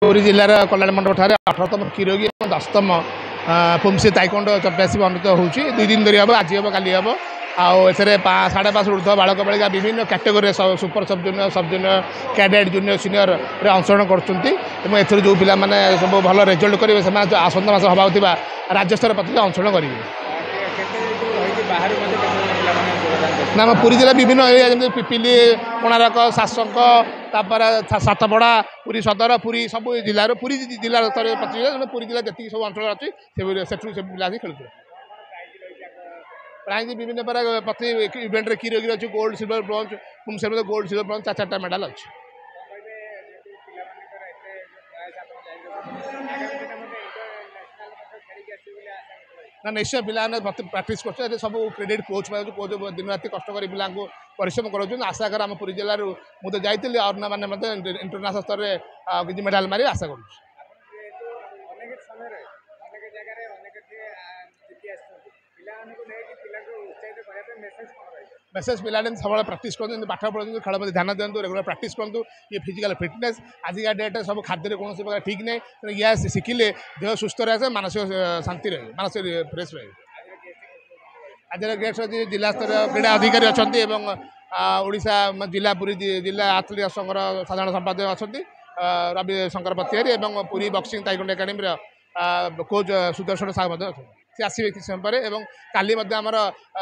पुरी जिलार कल्याण मंडप ठारे 18तम किरोगी और 10तम पुमसी ताइकोंडो चैंपियनशिप अनुष्ठित होउछि। 2 दिन धरि हम आज हम काली हम आउ एथरे 5.5 ऊर्ध्व बालक बालिका विभिन्न कैटेगोरी सुपर सब जूनियर कैडेट जूनियर सीनियर रे अंशग्रहण करछन्ती एवं एथरे जो पिला माने सब भल रिजल्ट करिवे से आसंत मास हबा होतिबा राज्य स्तर प्रतियोगिता अंशग्रहण करिवे। ना पुरी जिला विभिन्न एरिया जमी पिपिली कोणार्क शासक सातपड़ा पुरी सदर पुरी सब जिलार पुरी जिला स्तर प्रतियोगिता पुरी जिला जी सब अंचल अच्छी से पिला खेलुए प्राइज विभिन्न प्रति इवेंट रे किरोगी अच्छी गोल्ड सिल्वर ब्रोंज पुमसेर गोल्ड सिल्वर ब्रोंज 4 मेडल अच्छी। ना निश्चय पिला प्राक्ट कर सब क्रेडिट कोच कोच दिन राति कष्ट कर पिला परिश्रम कर आशा कर पुरी जिले मुझे जाइए और मैंने इंटरनेशनल स्तर में किसी मेडाल मारी आशा कर मेसेज पिला सब प्राक्ट कर पाठ पढ़ते खेल प्रति ध्यान दिखाँ रेगुलर प्राक्ट करूँ ये फिजिकल फिटनेस आजिका डेट सब खाद्य कौन प्रकार ठीक नहीं या शिखिले देह सुस्थ रहे मानसिक शांति रहे मानसिक फ्रेश रहे। आज गेस्ट अच्छी जिला स्तर क्रीड़ा अधिकारी अच्छा ओडिशा जिला पुरी जिला आथलेटिक्स संघर साधारण संपादक अच्छा रवि शंकर पथियारी और Puri boxing taekwondo academy coach Sudarshan Sahu सी आसवे किसी समय पर काली आमर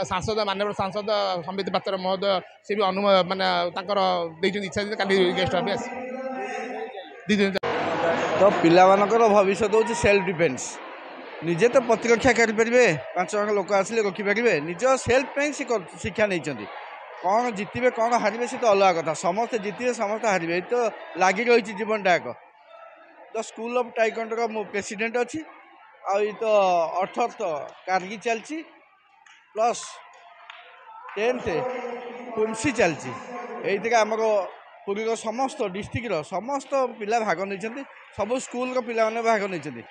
सांसद माननीय सांसद संबित पात्र महोदय सी भी मानने इच्छा काली गेस्ट भाव आस तो पिलामानकर भविष्य हूँ सेल्फ डिफेन्स निजे तो प्रतिरक्षा करेंगे 5 जन लोक आसिले रखिपारे निज सेल्फ शिक्षा नहीं कौन जितबे कौन हारे से तो अलग कथा समस्ते जितबे समस्त हारे तो लगी रही जीवन टाक तो स्कूल ऑफ टाइकोंडो मो प्रेसिडेंट अच्छी आई तो 18th कारगी चलची प्लस 10th पुमसी चलची ये आमर पुरी समस्त डिस्ट्रिक्टर समस्त पिला भाग नहीं सब स्कूल पिला माने भाग नहीं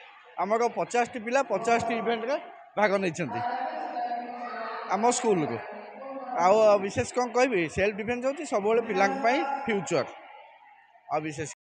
आमर 50 पिला 50 इवेंट रे भाग नहीं आम स्कूल को आउ विशेष कौन कह सेल्फ डिफेन्स होती सब पिला फ्यूचर आ विशेष